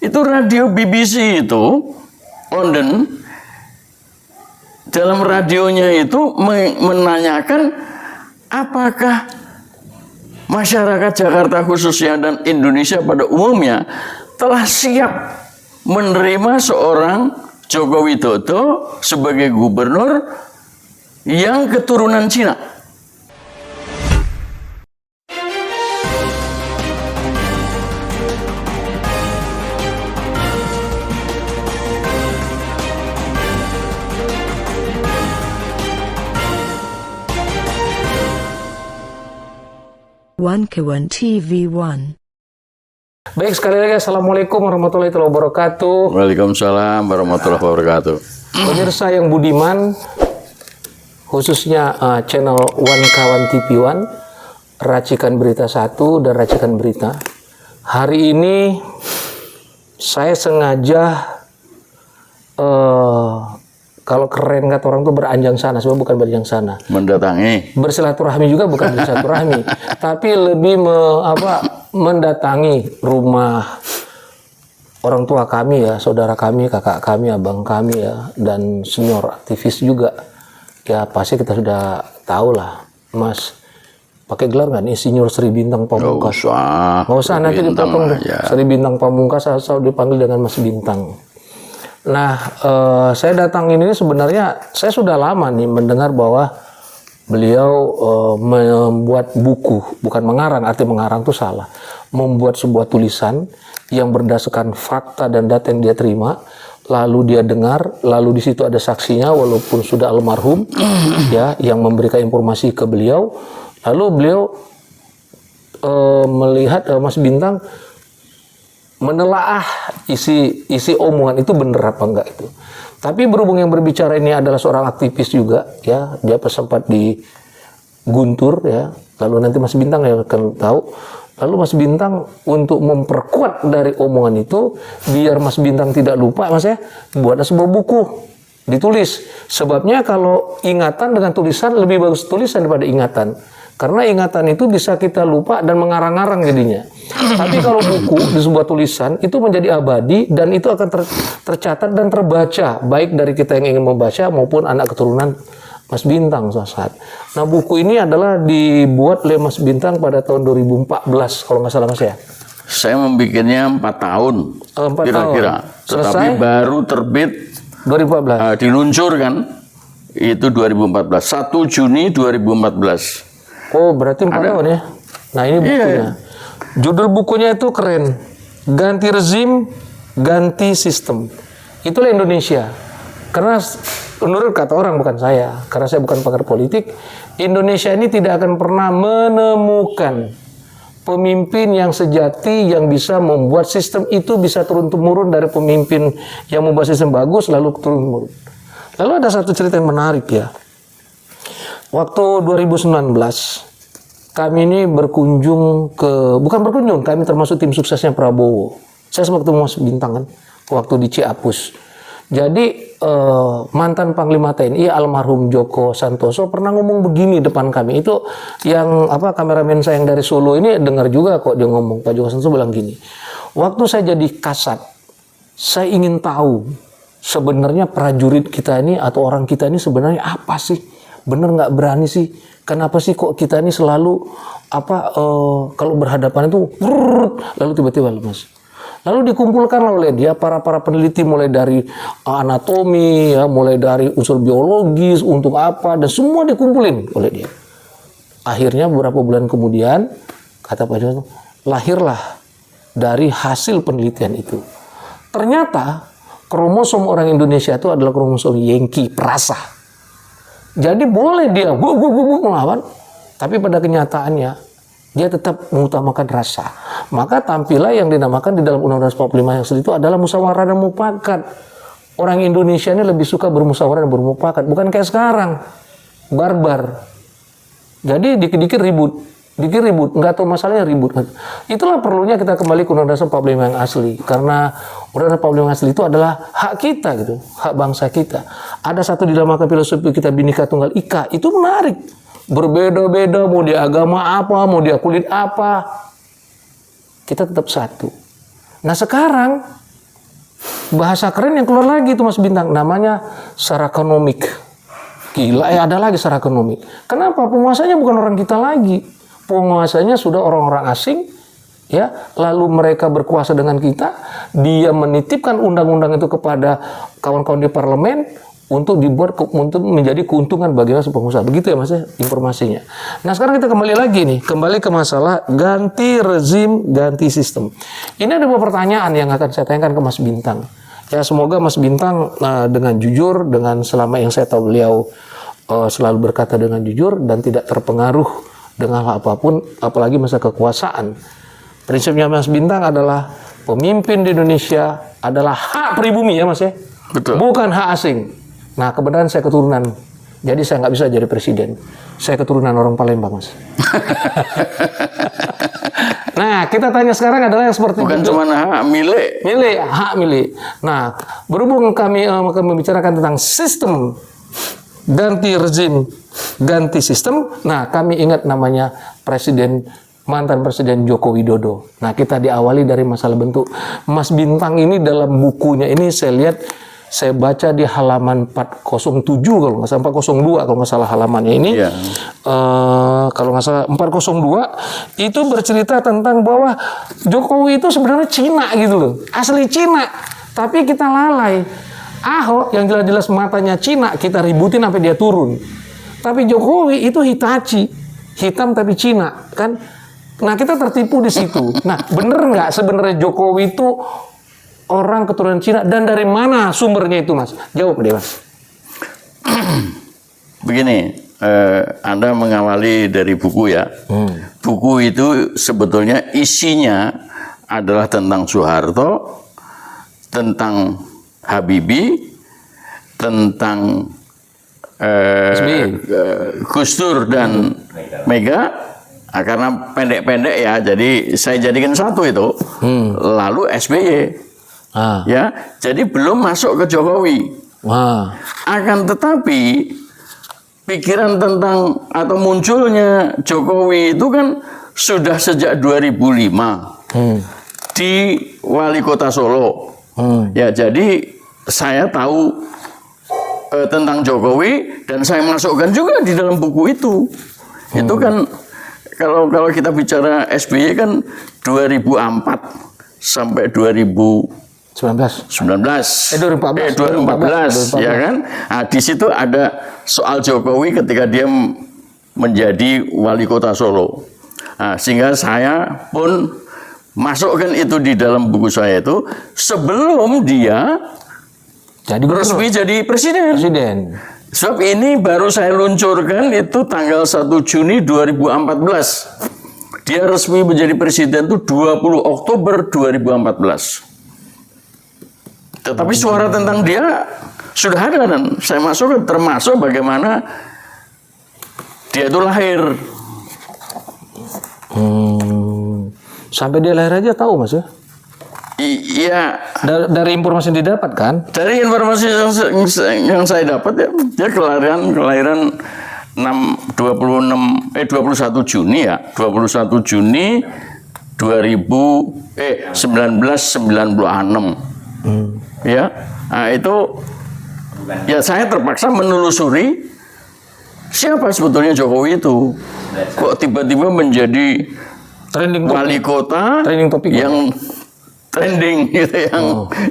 Itu radio BBC itu, London, dalam radionya itu menanyakan apakah masyarakat Jakarta khususnya dan Indonesia pada umumnya telah siap menerima seorang Joko Widodo sebagai gubernur yang keturunan Cina. One Kawan TV One. Baik, sekali lagi Assalamualaikum warahmatullahi wabarakatuh. Waalaikumsalam warahmatullahi wabarakatuh. Pemirsa yang budiman, khususnya channel One Kawan TV One, Racikan Berita 1 dan Racikan Berita. Hari ini saya sengaja kalau keren kata orang tuh beranjang sana, sebenarnya bukan beranjang sana. Mendatangi. Bersilaturahmi juga bukan bersilaturahmi, tapi lebih mendatangi rumah orang tua kami ya, saudara kami, kakak kami, abang kami ya, dan senior aktivis juga. Ya pasti kita sudah tahu lah, Mas. Pakai gelar nggak nih, Insinyur Sri Bintang Pamungkas? Nggak usah nanti dipotong deh. Sri Bintang Pamungkas asal dipanggil dengan Mas Bintang. Nah, saya datang ini sebenarnya saya sudah lama nih mendengar bahwa beliau membuat buku, bukan mengarang, arti mengarang itu salah. Membuat sebuah tulisan yang berdasarkan fakta dan data yang dia terima, lalu dia dengar, lalu di situ ada saksinya walaupun sudah almarhum, ya, yang memberikan informasi ke beliau. Lalu beliau melihat Mas Bintang menelaah isi omongan itu benar apa enggak itu. Tapi berhubung yang berbicara ini adalah seorang aktivis juga, ya, dia sempat di Guntur, ya. Lalu nanti Mas Bintang yang akan tahu. Lalu Mas Bintang untuk memperkuat dari omongan itu, biar Mas Bintang tidak lupa, Mas ya, buatlah sebuah buku, ditulis. Sebabnya kalau ingatan dengan tulisan lebih bagus tulisan daripada ingatan. Karena ingatan itu bisa kita lupa dan mengarang-arang jadinya. Tapi kalau buku di sebuah tulisan itu menjadi abadi dan itu akan tercatat dan terbaca baik dari kita yang ingin membaca maupun anak keturunan Mas Bintang suatu saat. Nah, buku ini adalah dibuat oleh Mas Bintang pada tahun 2014 kalau nggak salah Mas ya. Saya membikinnya 4 tahun. 4 kira-kira. tahun. Tetapi Selesai? baru terbit 2014. Diluncurkan itu 2014. 1 Juni 2014. Oh, berarti 4 tahun ya. Nah, ini bukunya. Iya. Judul bukunya itu keren. Ganti rezim, ganti sistem. Itulah Indonesia. Karena menurut kata orang, bukan saya, karena saya bukan pakar politik, Indonesia ini tidak akan pernah menemukan pemimpin yang sejati yang bisa membuat sistem itu bisa turun-temurun dari pemimpin yang membuat sistem bagus lalu turun-temurun. Lalu ada satu cerita yang menarik ya. Waktu 2019 kami ini berkunjung bukan berkunjung, kami termasuk tim suksesnya Prabowo. Saya sempat ketemu Mas Bintang kan waktu di Ciapus. Jadi mantan Panglima TNI almarhum Joko Santoso pernah ngomong begini depan kami. Itu yang kameramen saya yang dari Solo ini dengar juga kok dia ngomong. Pak Joko Santoso bilang gini. Waktu saya jadi Kasat, saya ingin tahu sebenarnya prajurit kita ini atau orang kita ini sebenarnya apa sih? Bener nggak berani sih? Kenapa sih kok kita ini selalu kalau berhadapan itu lalu tiba-tiba lemas? Lalu dikumpulkan oleh dia para peneliti mulai dari anatomi, ya, mulai dari unsur biologis untuk apa dan semua dikumpulin oleh dia. Akhirnya beberapa bulan kemudian kata Pak Jokowi lahirlah dari hasil penelitian itu. Ternyata kromosom orang Indonesia itu adalah kromosom Yankee perasa. Jadi boleh dia melawan, tapi pada kenyataannya dia tetap mengutamakan rasa. Maka tampillah yang dinamakan di dalam Undang-Undang 45 yang itu adalah musyawarah dan mufakat. Orang Indonesia ini lebih suka bermusyawarah dan bermufakat, bukan kayak sekarang, barbar. Jadi dikit-dikit ribut, nggak tahu masalahnya ribut. Itulah perlunya kita kembali ke Undang-Undang 45 yang asli, karena Undang-Undang 45 yang asli itu adalah hak kita gitu, hak bangsa kita. Ada satu di dalam filosofi kita Bhinneka Tunggal Ika, itu menarik. Berbeda-beda, mau dia agama apa, mau dia kulit apa, kita tetap satu. Nah sekarang bahasa keren yang keluar lagi itu Mas Bintang, namanya sarakonomik. Gila, ada lagi sarakonomik. Kenapa? Penguasanya bukan orang kita lagi. Penguasanya sudah orang-orang asing, ya. Lalu mereka berkuasa dengan kita. Dia menitipkan undang-undang itu kepada kawan-kawan di parlemen untuk dibuat untuk menjadi keuntungan bagi si pengusaha. Begitu ya Mas ya, informasinya. Nah sekarang kita kembali lagi nih, kembali ke masalah ganti rezim, ganti sistem. Ini ada beberapa pertanyaan yang akan saya tanyakan ke Mas Bintang. Ya semoga Mas Bintang dengan jujur, dengan selama yang saya tahu beliau selalu berkata dengan jujur dan tidak terpengaruh dengan hal apapun, apalagi masa kekuasaan. Prinsipnya Mas Bintang adalah pemimpin di Indonesia adalah hak pribumi ya Mas ya, Betul. bukan hak asing. Nah kebetulan saya keturunan, jadi saya nggak bisa jadi presiden. Saya keturunan orang Palembang Mas. Nah kita tanya sekarang adalah yang seperti Bukan itu. cuma hak milik. Hak milik. Nah, berhubung kami akan membicarakan tentang sistem ganti rezim, ganti sistem. Nah, kami ingat namanya mantan Presiden Joko Widodo. Nah, kita diawali dari masalah bentuk. Mas Bintang ini dalam bukunya ini saya baca di halaman 407 kalau nggak salah, 402 kalau nggak salah halamannya ini. Iya. Kalau nggak salah 402 itu bercerita tentang bahwa Jokowi itu sebenarnya Cina gitu loh, asli Cina, tapi kita lalai. Ahok yang jelas-jelas matanya Cina, kita ributin sampai dia turun. Tapi Jokowi itu Hitachi, hitam tapi Cina kan. Nah kita tertipu di situ. Nah bener nggak sebenarnya Jokowi itu orang keturunan Cina dan dari mana sumbernya itu Mas? Jawab deh Mas. Begini, Anda mengawali dari buku ya. Buku itu sebetulnya isinya adalah tentang Soeharto, tentang Habibie, tentang Gus Dur dan Mega. Karena pendek-pendek ya, jadi saya jadikan satu itu. Lalu SBY. Ya, jadi belum masuk ke Jokowi. Akan tetapi pikiran tentang atau munculnya Jokowi itu kan sudah sejak 2005 di Wali Kota Solo. Ya, jadi saya tahu tentang Jokowi dan saya masukkan juga di dalam buku itu. Itu kan kalau kita bicara SBY kan 2004 sampai 2014 ya kan. Nah, di situ ada soal Jokowi ketika dia menjadi wali kota Solo. Nah, sehingga saya pun masukkan itu di dalam buku saya itu sebelum dia resmi jadi presiden. Sebab ini baru saya luncurkan itu tanggal 1 Juni 2014. Dia resmi menjadi presiden itu 20 Oktober 2014. Tetapi suara tentang dia sudah ada dan saya masuk termasuk bagaimana dia itu lahir. Sampai dia lahir aja tahu Mas ya? Iya. Dari informasi yang didapat kan? Dari informasi yang saya dapat ya, dia kelahiran 21 Juni ya, 21 Juni 1996. Ya, nah itu ya saya terpaksa menelusuri siapa sebetulnya Jokowi itu. Kok tiba-tiba menjadi wali kota yang trending gitu,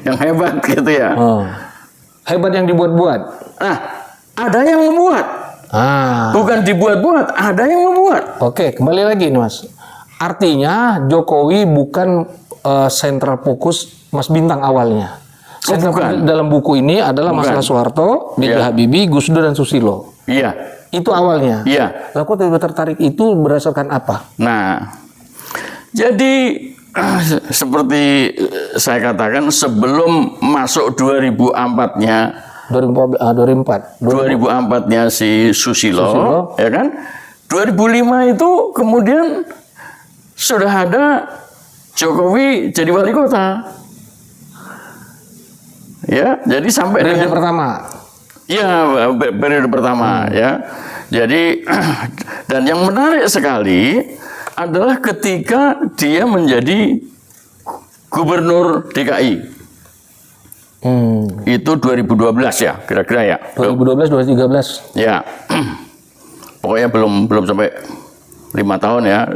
yang hebat gitu ya. Hebat yang dibuat-buat. Nah, ada yang membuat. Bukan dibuat-buat, ada yang membuat. Oke, kembali lagi nih Mas. Artinya Jokowi bukan sentral fokus Mas Bintang awalnya. Dalam buku ini adalah masalah Soeharto, B.J. Habibie, Gus Dur dan Susilo. Iya. Itu awalnya. Iya. Lalu kok tiba-tiba tertarik itu berdasarkan apa? Nah, jadi seperti saya katakan sebelum masuk 2004-nya 2004-nya si Susilo, ya kan? 2005 itu kemudian sudah ada Jokowi jadi wali kota. Ya, jadi sampai periode pertama. Ya, periode pertama ya. Jadi dan yang menarik sekali adalah ketika dia menjadi gubernur DKI. Itu 2012 ya, kira-kira ya. 2012, 2013. Ya, pokoknya belum sampai 5 tahun ya,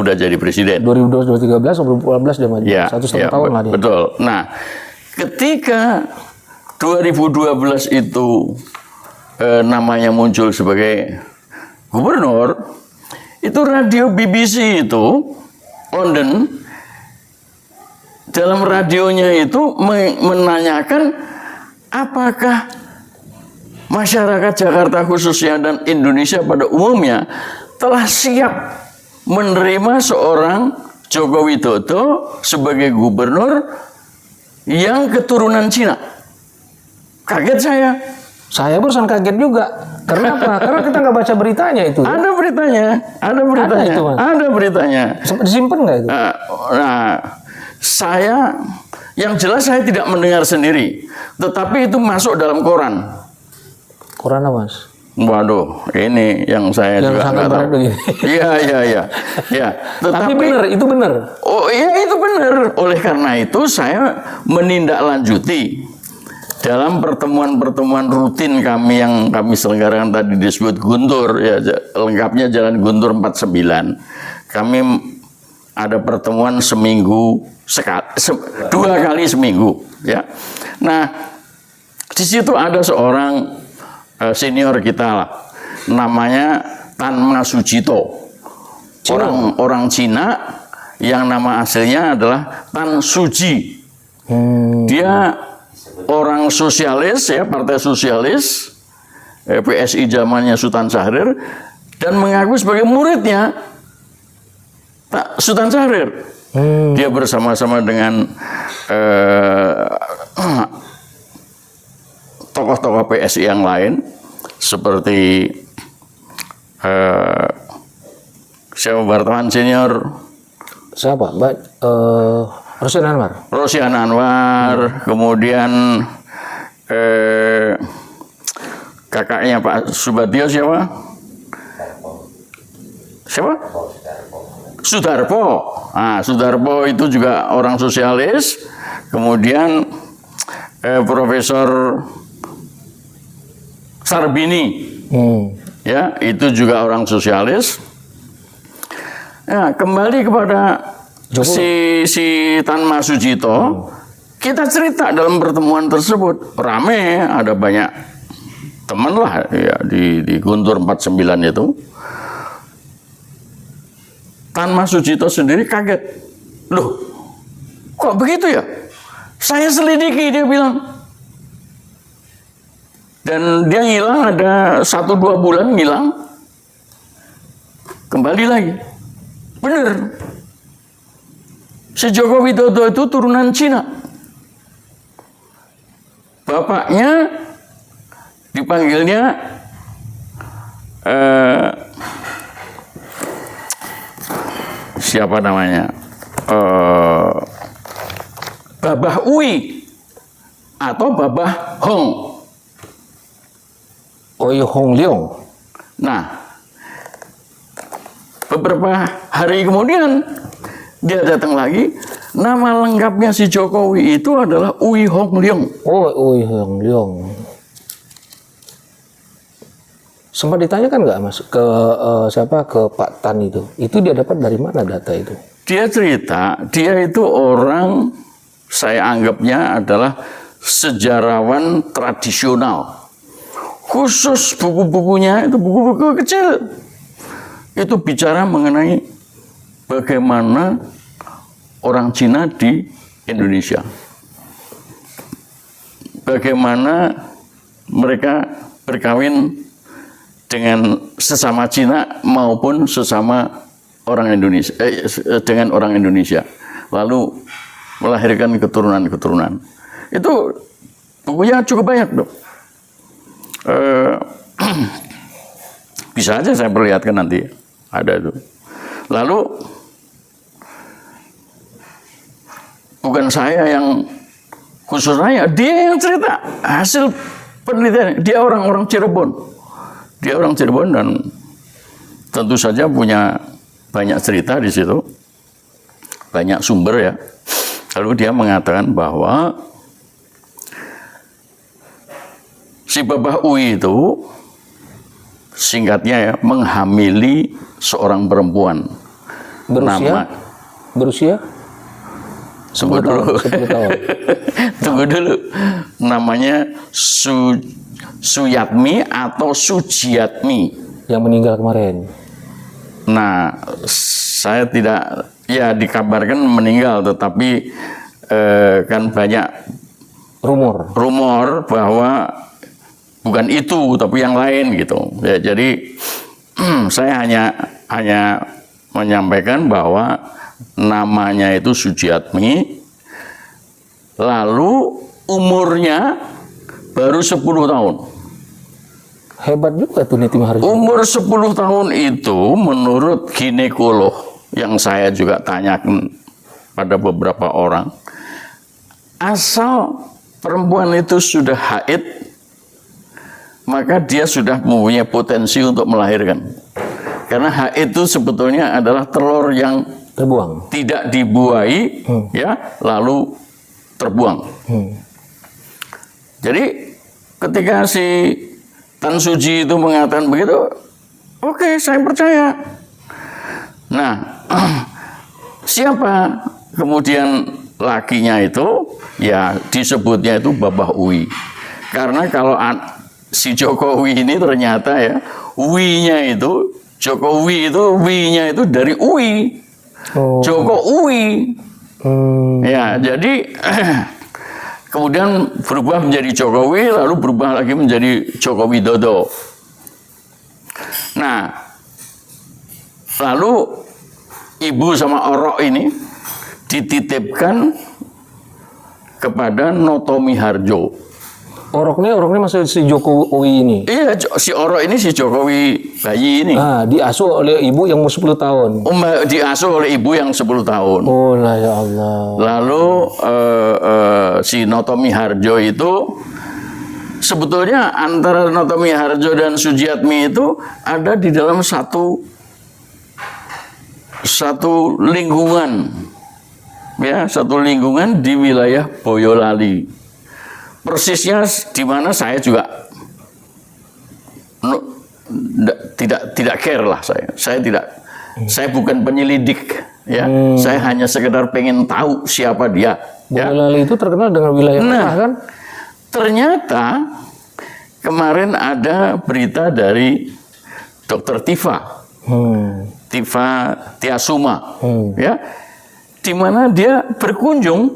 udah jadi presiden. 2012, 2013, 2014 dia maju. Ya, 1,5 tahun lah dia. Betul. Nah, ketika 2012 itu namanya muncul sebagai gubernur, itu radio BBC itu, London, dalam radionya itu menanyakan apakah masyarakat Jakarta khususnya dan Indonesia pada umumnya telah siap menerima seorang Joko Widodo sebagai gubernur yang keturunan Cina. Kaget saya. Saya barusan kaget juga. Karena apa? Karena kita nggak baca beritanya itu. Ada beritanya. Ada itu, Mas. Ada beritanya. Disimpan nggak itu? Saya, yang jelas saya tidak mendengar sendiri, tetapi itu masuk dalam koran. Koran apa, Mas? Waduh, ini yang saya Yang juga sangat nggak tahu. berat begini. Iya. Tapi benar, itu benar. Oh iya, itu benar. Oleh karena itu saya menindaklanjuti dalam pertemuan-pertemuan rutin kami yang kami selenggarakan tadi disebut Guntur, ya lengkapnya Jalan Guntur 49. Kami ada pertemuan seminggu sekali, 2 kali seminggu, ya. Nah, di situ ada seorang senior kita lah, namanya Tan Ma Sujito, orang Cina yang nama aslinya adalah Tan Suji. Dia orang sosialis, ya, Partai Sosialis, PSI zamannya Sultan Syahrir, dan mengaku sebagai muridnya Pak Sultan Syahrir. Dia bersama-sama dengan tokoh-tokoh PSI yang lain seperti siapa wartawan senior? Siapa? Rosian Anwar. Rosian Anwar, kemudian kakaknya Pak Subadyo siapa? Siapa? Sudarpo. Nah, Sudarpo itu juga orang sosialis. Kemudian Profesor Sarbini, ya, itu juga orang sosialis. Nah, kembali kepada si Tan Ma Sujito, kita cerita dalam pertemuan tersebut. Rame, ada banyak teman lah ya di Guntur 49 itu. Tan Ma Sujito sendiri kaget. Loh, kok begitu ya? Saya selidiki, dia bilang. Dan dia ngilang ada 1-2 bulan ngilang. Kembali lagi. Bener. Si Joko Widodo itu turunan Cina. Bapaknya dipanggilnya siapa namanya? Babah Uwi atau Babah Hong. Oi Hong Leong. Nah, beberapa hari kemudian dia datang lagi. Nama lengkapnya si Jokowi itu adalah Uwi Hong Leong. Oh, Oi Hong Leong. Sempat ditanyakan nggak, Mas, ke siapa, ke Pak Tan itu? Itu dia dapat dari mana data itu? Dia cerita, dia itu orang, saya anggapnya adalah sejarawan tradisional. Khusus buku-bukunya itu buku-buku kecil. Itu bicara mengenai bagaimana orang Cina di Indonesia. Bagaimana mereka berkawin dengan sesama Cina maupun sesama orang Indonesia, dengan orang Indonesia, lalu melahirkan keturunan-keturunan. Itu bukunya cukup banyak, dong. Bisa aja saya perlihatkan nanti, ada itu. Lalu bukan saya yang khusus nanya, dia yang cerita hasil penelitian. Dia orang Cirebon. Dia orang Cirebon dan tentu saja punya banyak cerita di situ, banyak sumber ya. Lalu dia mengatakan bahwa si Babah Uwi itu singkatnya ya menghamili seorang perempuan. Berusia? Tunggu dulu. 10 tahun. Tunggu dulu. Namanya Suyatmi atau Sujiatmi. Yang meninggal kemarin. Nah, saya tidak, ya dikabarkan meninggal, tetapi kan banyak rumor bahwa bukan itu, tapi yang lain gitu. Ya, jadi saya hanya menyampaikan bahwa namanya itu Sujiatmi, lalu umurnya baru 10 tahun. Hebat juga tuh Niti Maharjo. Umur 10 tahun itu menurut ginekolog yang saya juga tanyakan pada beberapa orang, asal perempuan itu sudah haid, maka dia sudah mempunyai potensi untuk melahirkan. Karena haid itu sebetulnya adalah telur yang terbuang, tidak dibuahi, ya, lalu terbuang. Jadi ketika si Tan Suji itu mengatakan begitu, oke, saya percaya. Nah, siapa kemudian lakinya itu? Ya disebutnya itu Babah Uwi. Karena kalau si Jokowi ini ternyata ya, Uwi-nya itu, Jokowi itu Uwi-nya itu dari Uwi. Joko Uwi. Ya, jadi kemudian berubah menjadi Jokowi, lalu berubah lagi menjadi Joko Widodo. Nah, lalu ibu sama Orok ini dititipkan kepada Noto Miharjo. Oroknya masih si Jokowi ini. Iya, si Orok ini si Jokowi bayi ini. Diasuh oleh ibu yang 10 tahun. Diasuh oleh ibu yang 10 tahun. Oh lah ya Allah. Lalu si Noto Miharjo itu sebetulnya antara Noto Miharjo dan Sujiatmi itu ada di dalam satu lingkungan, ya, satu lingkungan di wilayah Boyolali. Persisnya di mana saya juga tidak care lah saya. Saya bukan penyelidik, ya. Saya hanya sekedar pengen tahu siapa dia. Boyolali itu terkenal dengan wilayah tengah, kan? Ternyata kemarin ada berita dari Dr. Tifa Tiasuma, ya, di mana dia berkunjung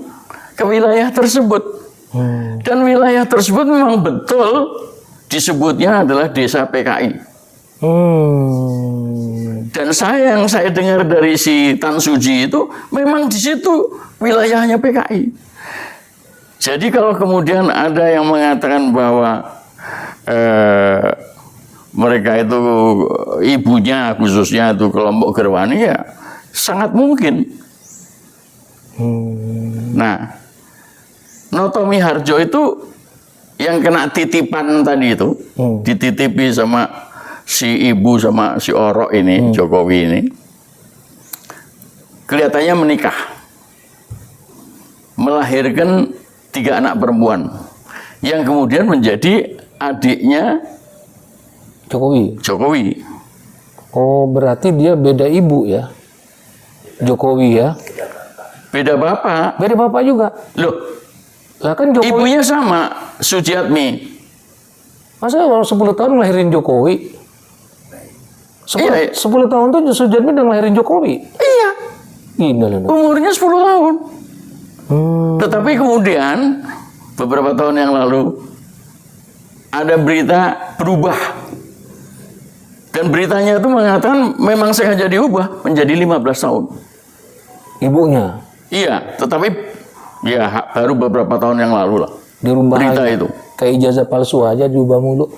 ke wilayah tersebut. Dan wilayah tersebut memang betul disebutnya adalah desa PKI. Dan yang saya dengar dari si Tan Suji itu memang di situ wilayahnya PKI. Jadi kalau kemudian ada yang mengatakan bahwa mereka itu ibunya khususnya itu kelompok Gerwani, ya sangat mungkin. Nah, Noto Miharjo itu yang kena titipan tadi itu, dititipi sama si ibu sama si Orok ini, Jokowi ini, kelihatannya menikah, melahirkan 3 anak perempuan, yang kemudian menjadi adiknya Jokowi. Oh, berarti dia beda ibu ya, Jokowi ya? Beda bapak. Beda bapak juga. Loh, lah kan Jokowi. Ibunya sama, Sujiatmi. Masa orang 10 tahun ngelahirin Jokowi? 10 tahun tuh Sujiatmi udah ngelahirin Jokowi? Iya. Umurnya 10 tahun. Tetapi kemudian beberapa tahun yang lalu ada berita berubah. Dan beritanya itu mengatakan memang sengaja diubah menjadi 15 tahun. Ibunya? Iya, tetapi ya baru beberapa tahun yang lalu lah. Dirubah berita aja. Itu. Kayak ijazah palsu aja diubah mulu.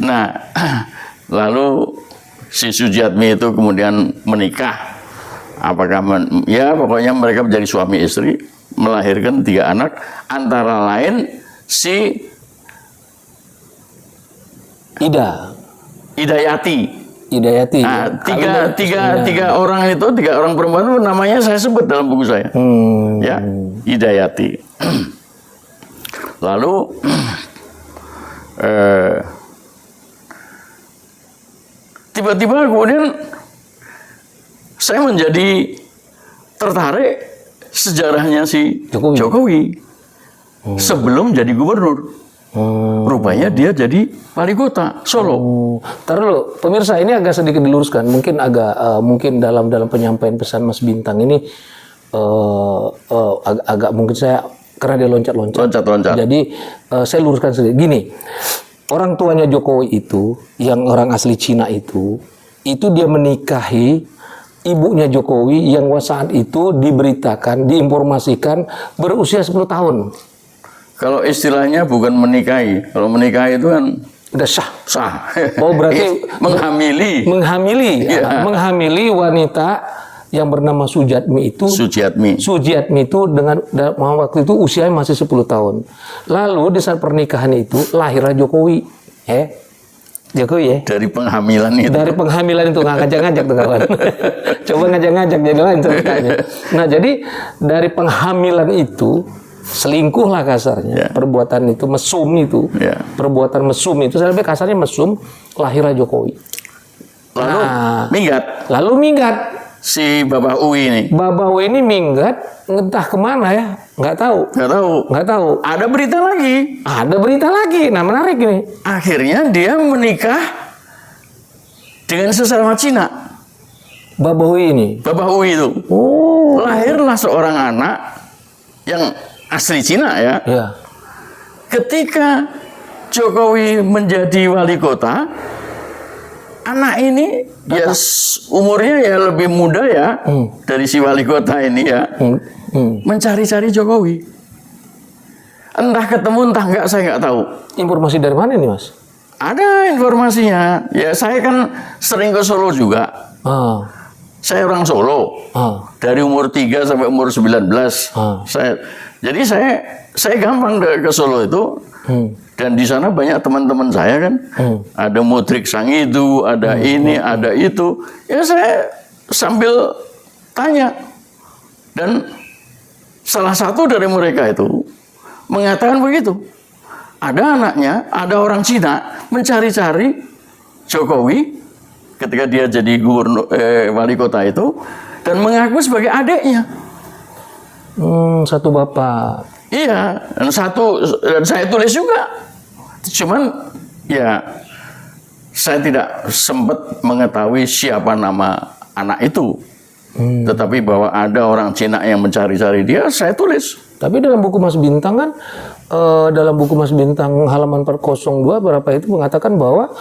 Nah, lalu si Sujiatmi itu kemudian menikah. Apakah ya pokoknya mereka menjadi suami istri, melahirkan 3 anak, antara lain si Idayati. Nah, tiga orang itu, 3 orang perempuan itu namanya saya sebut dalam buku saya. Ya, Idayati. Lalu tiba-tiba kemudian saya menjadi tertarik sejarahnya si Jokowi. Sebelum jadi gubernur. Rupanya dia jadi wali kota Solo. Taruh dulu, pemirsa, ini agak sedikit diluruskan. Mungkin mungkin dalam penyampaian pesan Mas Bintang ini agak mungkin saya karena dia loncat-loncat. Jadi saya luruskan sedikit. Gini, orang tuanya Jokowi itu, yang orang asli Cina itu dia menikahi ibunya Jokowi yang saat itu diberitakan, diinformasikan berusia 10 tahun. Kalau istilahnya bukan menikahi. Kalau menikahi itu kan udah sah. Oh, berarti menghamili. Ya. Menghamili wanita yang bernama Sujiatmi itu. Sujiatmi itu dengan waktu itu usianya masih 10 tahun. Lalu di saat pernikahan itu lahirlah Jokowi. Jokowi ya. Dari penghamilan itu. Nggak ngajak-ngajak tuh kawan. Coba ngajak-ngajak jadi lain ceritanya. Nah, jadi dari penghamilan itu selingkuh lah kasarnya. Perbuatan itu mesum itu. Perbuatan mesum itu sampai kasarnya mesum, lahirlah Jokowi. Lalu minggat. Si Bapak Uwi ini. Bapak Uwi ini minggat, entah kemana ya, nggak tahu. Ada berita lagi. Nah, menarik ini. Akhirnya dia menikah dengan sesama Cina. Bapak Uwi itu. Lahirlah seorang anak yang asli Cina ya. Ketika Jokowi menjadi wali kota, anak ini ya umurnya ya lebih muda ya dari si wali kota ini ya. Mencari-cari Jokowi. Entah ketemu entah enggak, saya nggak tahu. Informasi dari mana ini, Mas? Ada informasinya. Ya saya kan sering ke Solo juga. Saya orang Solo. Dari umur 3 sampai umur 19. Jadi saya gampang ke Solo itu. Dan di sana banyak teman-teman saya kan. Ada Mudrik Sangidu, ada ini, ada itu. Ya saya sambil tanya. Dan salah satu dari mereka itu mengatakan begitu. Ada anaknya, ada orang Cina mencari-cari Jokowi ketika dia jadi gubernur wali kota itu dan mengaku sebagai adiknya. Satu bapak. Iya, dan saya tulis juga. Cuman ya saya tidak sempat mengetahui siapa nama anak itu. Tetapi bahwa ada orang Cina yang mencari-cari dia, saya tulis. Tapi dalam buku Mas Bintang kan, dalam buku Mas Bintang halaman 402 berapa itu mengatakan bahwa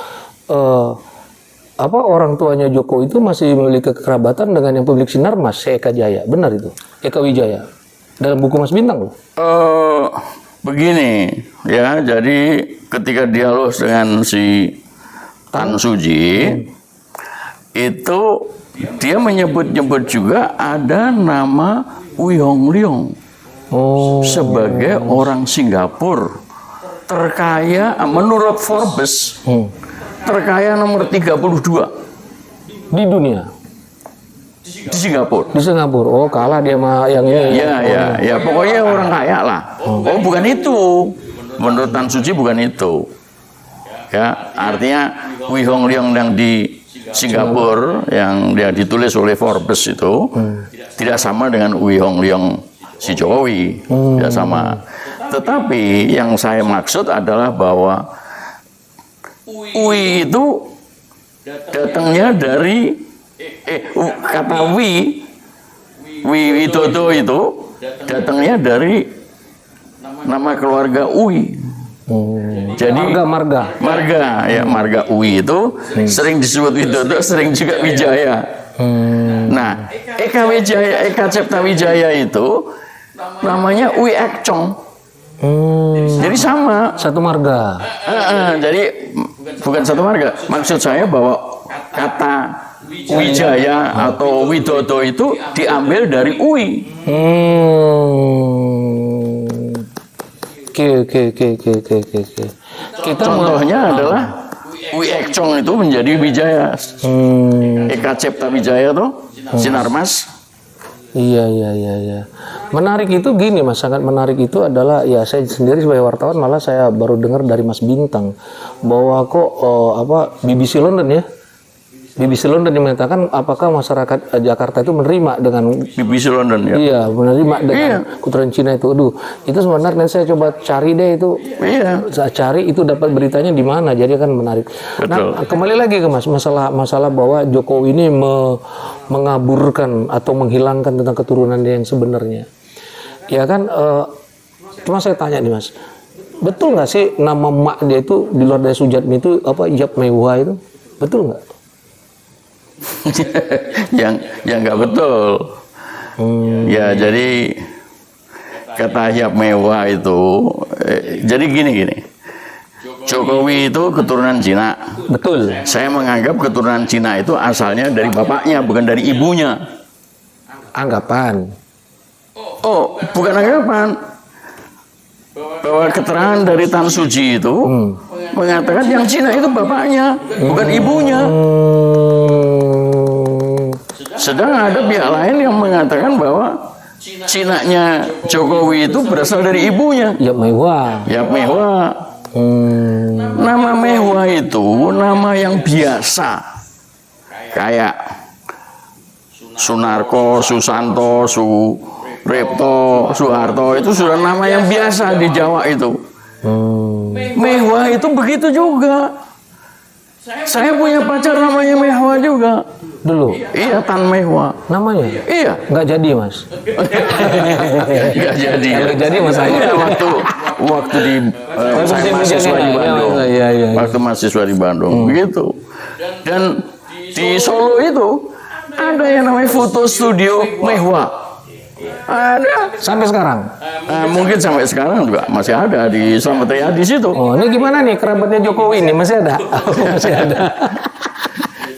orang tuanya Jokowi itu masih memiliki kekerabatan dengan yang pemilik Sinarmas, Eka Jaya. Benar itu? Eka Wijaya. Dalam buku Mas Bintang loh. Begini ya, jadi ketika dialog dengan si Tan Suji itu dia menyebut-nyebut juga ada nama Ui Hong Leong sebagai orang Singapura terkaya menurut Forbes terkaya nomor 32 di dunia. Di Singapura. Oh, kalah dia sama yang ini. Ya, pokoknya orang kaya lah. Bukan itu. Menurut Tan Suji bukan itu. Ya, artinya Ui Hong Leong yang di Singapura yang dia ditulis oleh Forbes itu tidak sama dengan Ui Hong Leong si Jokowi. Tidak sama. Tetapi yang saya maksud adalah bahwa Ui itu datangnya dari kata Widodo itu datangnya dari nama keluarga Ui. Jadi marga Ui itu sering disebut Widodo, sering juga Wijaya. Nah, Eka Cipta Wijaya itu namanya Ui Ekcong. Jadi sama, satu marga. Jadi bukan satu marga. Maksud saya bahwa kata Wijaya atau Widodo itu diambil dari Ui. Oke. Contohnya adalah Ui Ekcong itu menjadi Wijaya. Eka Cipta Wijaya tuh Sinarmas. Iya. Menarik itu gini Mas, sangat menarik itu adalah ya saya sendiri sebagai wartawan malah saya baru dengar dari Mas Bintang bahwa kok BBC London ya. BBC London yang mengatakan apakah masyarakat Jakarta itu menerima dengan BBC London ya. Iya, menerima dengan keturunan Cina itu. Aduh, itu sebenarnya nanti saya coba cari deh itu. Iya. Saya cari itu dapat beritanya di mana. Jadi kan menarik. Betul. Nah, kembali lagi ke Mas masalah bahwa Jokowi ini mengaburkan atau menghilangkan tentang keturunan dia yang sebenarnya. Ya kan cuma saya tanya nih Mas. Betul nggak sih nama mak dia itu di luar dari Sujatmi itu Yap Mewah itu? Betul nggak? yang nggak betul. Ya jadi kata Yap Mewah itu jadi gini. Jokowi itu keturunan Cina. Betul. Saya menganggap keturunan Cina itu asalnya dari bapaknya, bukan dari ibunya. Anggapan. Oh, bukan anggapan. Bahwa keterangan dari Tan Suji itu mengatakan yang Cina itu bapaknya, bukan ibunya. Sedang ada pihak lain yang mengatakan bahwa Cinanya Jokowi itu berasal dari ibunya. Yap Mewah. Yap Mewah. Nama Mewah itu nama yang biasa. Kayak Sunarko, Susanto, Suripto, Soeharto itu sudah nama yang biasa di Jawa itu. Mewah itu begitu juga. Saya punya pacar namanya Mewah juga. Dulu? Iya, Tan Mewah. Namanya? Iya. Nggak jadi, Mas? Nggak jadi. Nggak jadi, Mas. Iya, waktu di saya mahasiswa di Bandung. Iya. Waktu mahasiswa di Bandung. Begitu. Dan di Solo itu ada yang namanya foto studio Mewah. Ada. Sampai sekarang? Mungkin sampai sekarang juga masih ada di Slamet Riyadi di situ. Oh, ini gimana nih kerabatnya Jokowi ini? Masih ada? Masih ada.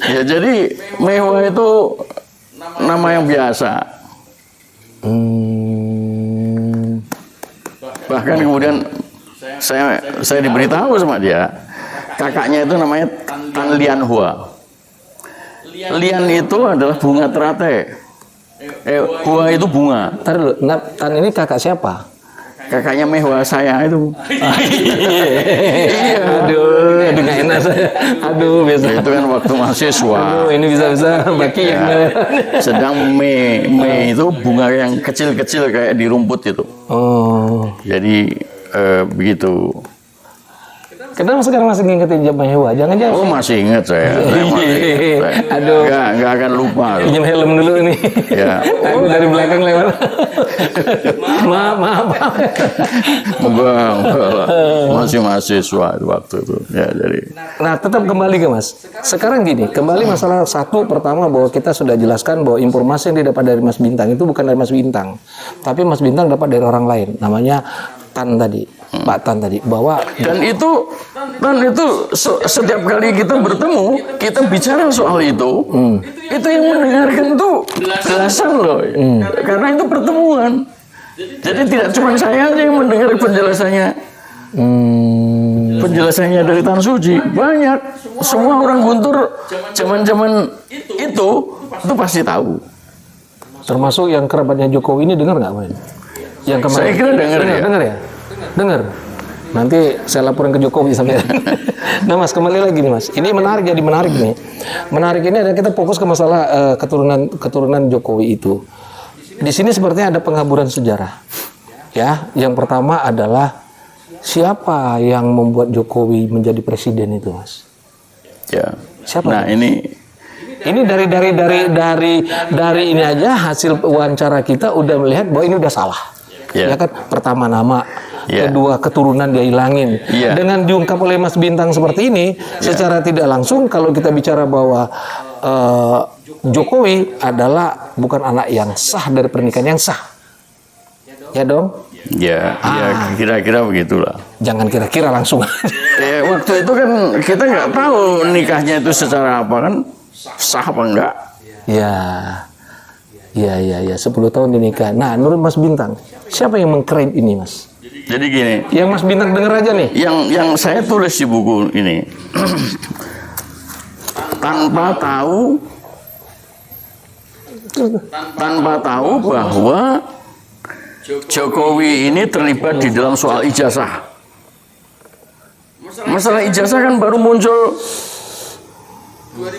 Ya jadi Mewah itu nama yang biasa. Bahkan kemudian saya diberitahu sama dia, kakaknya itu namanya Tan Lian Hua. Lian itu adalah bunga teratai. Hua itu bunga. Ntar dulu, Tan ini kakak siapa? Kakaknya Mewah saya itu. Iya. Aduh, nggak enak saya. Aduh, biasa. Itu kan waktu mahasiswa. Aduh, ini bisa-bisa baki ya. Sedang Mei itu bunga yang kecil-kecil kayak di rumput itu. Oh. Jadi begitu. Kenapa sekarang masih ngingetin Yap Mewah? Jangan-jangan. Oh, masih ingat saya. Aduh. Nggak akan lupa. Pinjam helm dulu nih. Ya. Aku dari belakang lewat. maaf. Enggak lah. Masih mahasiswa waktu itu. Ya, jadi. Nah, tetap kembali ke Mas. Sekarang gini, kembali masalah satu pertama bahwa kita sudah jelaskan bahwa informasi yang didapat dari Mas Bintang itu bukan dari Mas Bintang. Tapi Mas Bintang dapat dari orang lain. Namanya Tan tadi. Pak Tan tadi bahwa dan itu setiap kali kita bertemu kita bicara soal itu yang mendengarkan tuh belasan loh karena itu pertemuan jadi tidak cuma saya aja yang mendengar penjelasannya dari Tan Suji banyak semua orang Guntur zaman itu pasti tahu termasuk yang kerabatnya Jokowi ini dengar nggak Mas? Yang kemarin saya kira dengar ya. Dengar. Nanti saya laporin ke Jokowi sampai. Nah Mas, kembali lagi nih Mas. Ini menarik nih. Menarik ini adalah kita fokus ke masalah keturunan Jokowi itu. Di sini sepertinya ada pengaburan sejarah. Ya, yang pertama adalah siapa yang membuat Jokowi menjadi presiden itu, Mas? Ya. Siapa? Nah, ini dari ini aja hasil wawancara kita udah melihat bahwa ini udah salah. Ya kan, pertama nama, kedua keturunan dia hilangin. Dengan diungkap oleh Mas Bintang seperti ini, secara tidak langsung kalau kita bicara bahwa Jokowi adalah bukan anak yang sah dari pernikahan yang sah, ya dong? Ya kira-kira begitulah. Jangan kira-kira langsung. Ya waktu itu kan kita nggak tahu nikahnya itu secara apa kan sah apa enggak. Iya, 10 tahun dinikah. Nah, menurut Mas Bintang, siapa yang mengklaim ini, Mas? Jadi gini. Yang Mas Bintang dengar aja nih. Yang saya tulis di buku ini, tanpa tahu tanpa tahu bahwa Jokowi ini terlibat di dalam soal ijazah. Masalah ijazah kan baru muncul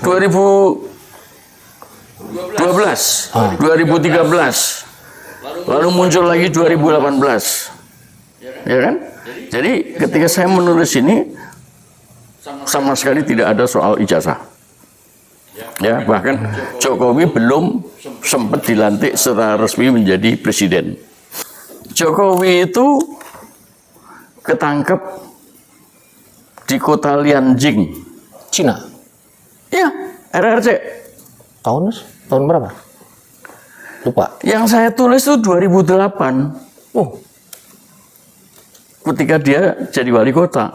2012, 2013, lalu muncul lagi 2018, ya kan? Jadi ketika saya menulis ini sama sekali tidak ada soal ijazah. Ya, bahkan Jokowi belum sempat dilantik secara resmi menjadi presiden. Jokowi itu ketangkep di kota Lianjing, Cina. ya, RRC. Tahun berapa? Lupa. Yang saya tulis itu 2008. Oh, Ketika dia jadi wali kota.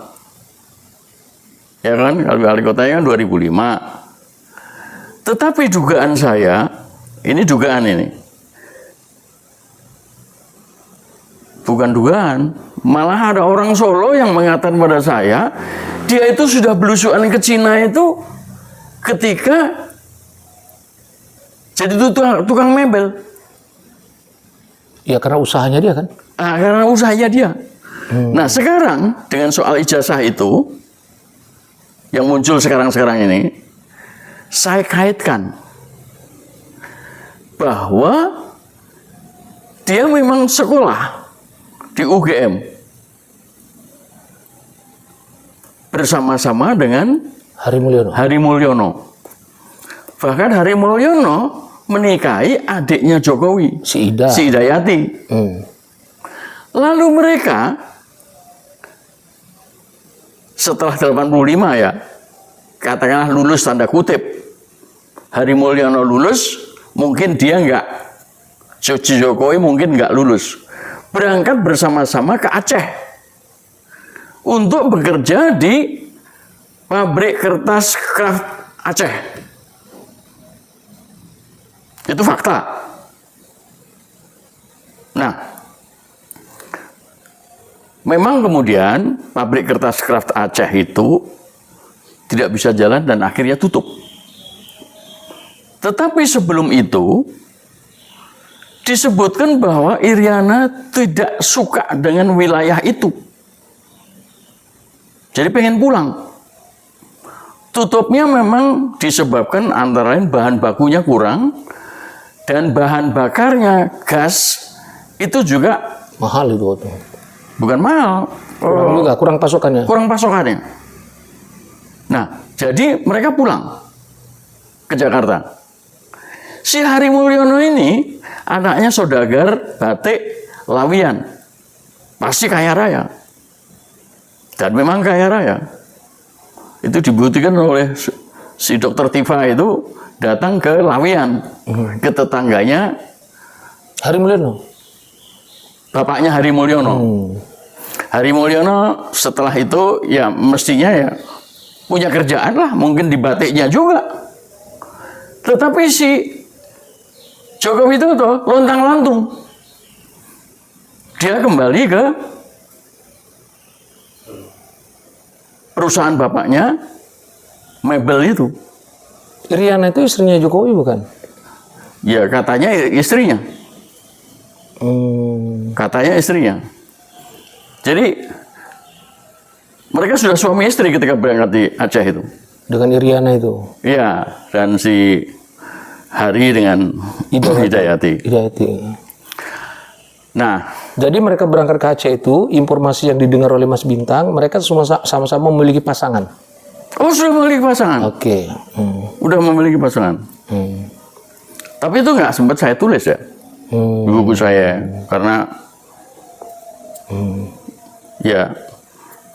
Ya kan, kalau wali kotanya kan 2005. Tetapi dugaan saya, ini dugaan ini. Bukan dugaan, malah ada orang Solo yang mengatakan pada saya, dia itu sudah belusukan ke Cina itu ketika jadi tukang mebel. ya karena usahanya dia kan. Karena usahanya dia. Nah sekarang dengan soal ijazah itu yang muncul sekarang ini, saya kaitkan bahwa dia memang sekolah di UGM bersama-sama dengan Hari Mulyono. Bahkan Hari Mulyono menikahi adiknya Jokowi, Si Ida. si Hidayati. Lalu mereka setelah 85 ya, katakanlah lulus tanda kutip, Hari Mulyono lulus, mungkin dia enggak, Jokowi mungkin enggak lulus, berangkat bersama-sama ke Aceh untuk bekerja di pabrik kertas Kraft Aceh. Itu fakta. Nah, memang kemudian pabrik kertas Kraft Aceh itu tidak bisa jalan dan akhirnya tutup. Tetapi sebelum itu disebutkan bahwa Iriana tidak suka dengan wilayah itu. Jadi pengen pulang. Tutupnya memang disebabkan antara lain bahan bakunya kurang dan bahan bakarnya gas itu juga Mahal itu. bukan mahal. Kurang pasokannya. Kurang pasokannya. Nah, jadi mereka pulang ke Jakarta. Si Hari Mulyono ini anaknya saudagar batik Lawian. Pasti kaya raya. Dan memang kaya raya. Itu dibuktikan oleh si dokter Tifa itu datang ke Lawian, ke tetangganya Hari Mulyono. bapaknya Hari Mulyono. Hari Mulyono setelah itu ya mestinya ya punya kerjaan lah, mungkin di batiknya juga. Tetapi si Jokowi itu tuh lontang-lantung. Dia kembali ke perusahaan bapaknya, mebel itu. Iriana itu istrinya Jokowi bukan? Ya katanya istrinya. Katanya istrinya. Jadi mereka sudah suami istri ketika berangkat di Aceh itu. Dengan Iriana itu. Iya, dan si Hari dengan Hidayati. Nah, Jadi mereka berangkat ke Aceh itu, informasi yang didengar oleh Mas Bintang, mereka semua sama-sama memiliki pasangan. oh sudah memiliki pasangan. Oke. Udah memiliki pasangan. Tapi itu nggak sempat saya tulis ya di buku saya karena ya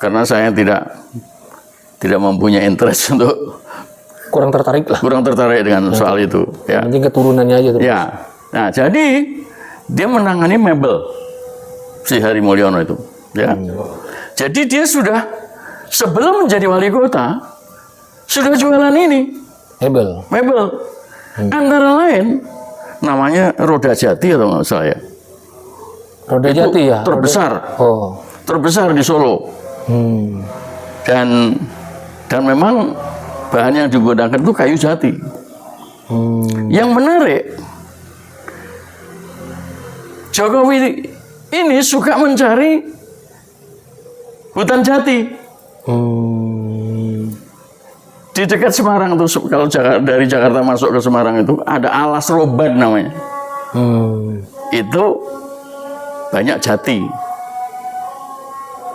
karena saya tidak mempunyai interest untuk Kurang tertarik lah. kurang tertarik dengan soal itu. Ya. Mungkin keturunannya aja tuh. Ya. Nah jadi dia menangani mebel si Hari Mulyono itu. Ya. Jadi dia sudah sebelum menjadi wali kota sudah jualan ini mebel. Antara lain namanya Roda Jati atau nggak salah ya. Roda Jati ya. Terbesar. Oh. Terbesar di Solo. Dan memang bahan yang digunakan itu kayu jati. Yang menarik Jokowi ini suka mencari hutan jati. Di dekat Semarang tuh, kalau dari Jakarta masuk ke Semarang itu ada Alas Roban namanya. Itu banyak jati.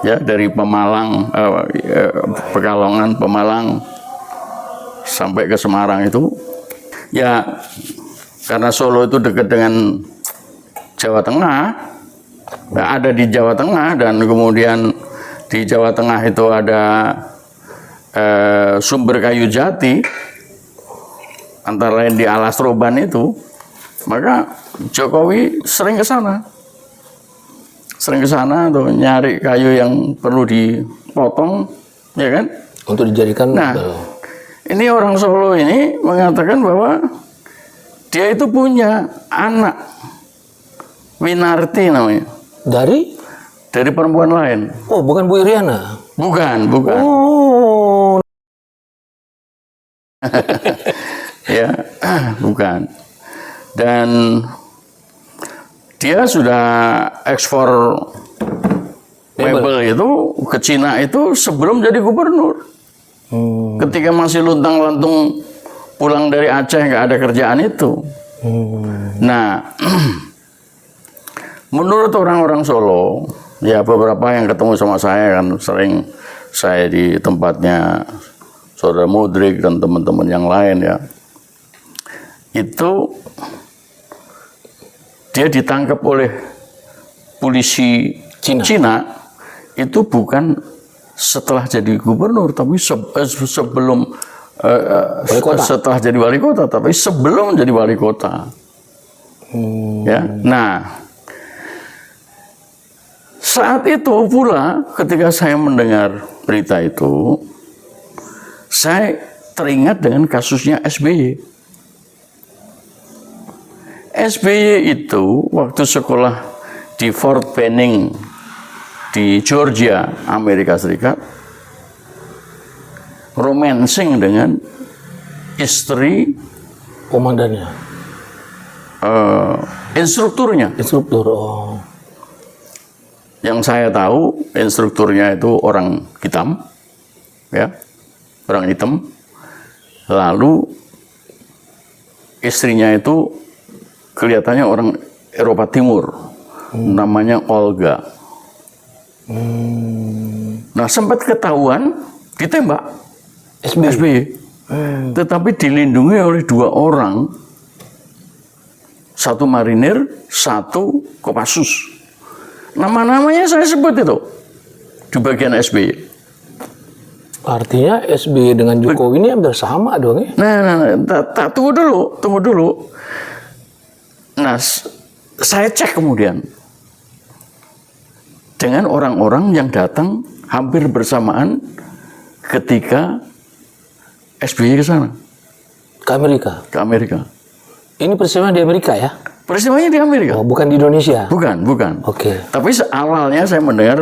Ya, dari Pemalang, Pekalongan, Pemalang sampai ke Semarang itu. Ya, karena Solo itu dekat dengan Jawa Tengah, ada di Jawa Tengah, dan kemudian di Jawa Tengah itu ada sumber kayu jati, antara lain di Alas Roban itu. Maka Jokowi sering ke sana tuh nyari kayu yang perlu dipotong, ya kan? Untuk dijadikan. Nah, ini orang Solo ini mengatakan bahwa dia itu punya anak Winarti namanya. Dari perempuan lain. Oh, bukan Bu Iriana. Bukan. Oh. Ya, bukan. Dan dia sudah ekspor mebel itu ke Cina itu sebelum jadi gubernur. Ketika masih luntang-lantung pulang dari Aceh, nggak ada kerjaan itu. Nah, menurut orang-orang Solo, ya beberapa yang ketemu sama saya kan, sering saya di tempatnya Saudara Mudrik dan teman-teman yang lain ya, itu dia ditangkap oleh polisi Cina itu bukan setelah jadi gubernur, tapi sebelum setelah jadi wali kota, tapi sebelum jadi wali kota. Ya, nah saat itu pula ketika saya mendengar berita itu, saya teringat dengan kasusnya SBY. SBY itu waktu sekolah di Fort Benning di Georgia, Amerika Serikat, romancing dengan istri komandannya, instrukturnya. Instruktur. Oh. Yang saya tahu instrukturnya itu orang hitam, ya, orang hitam. Lalu istrinya itu kelihatannya orang Eropa Timur, namanya Olga. Nah, sempat ketahuan ditembak SBY. Tetapi dilindungi oleh 2 orang, satu marinir, satu Kopassus. Nama-namanya saya sebut itu di bagian SBY. Artinya SBY dengan Jokowi ini hampir sama dong ya? Nah, tunggu dulu. Nah, saya cek kemudian dengan orang-orang yang datang hampir bersamaan ketika SBY ke sana. Ke Amerika. Ini peristiwa di Amerika ya? Peristiwanya di Amerika. Oh, bukan di Indonesia? Bukan. Oke. Tapi awalnya saya mendengar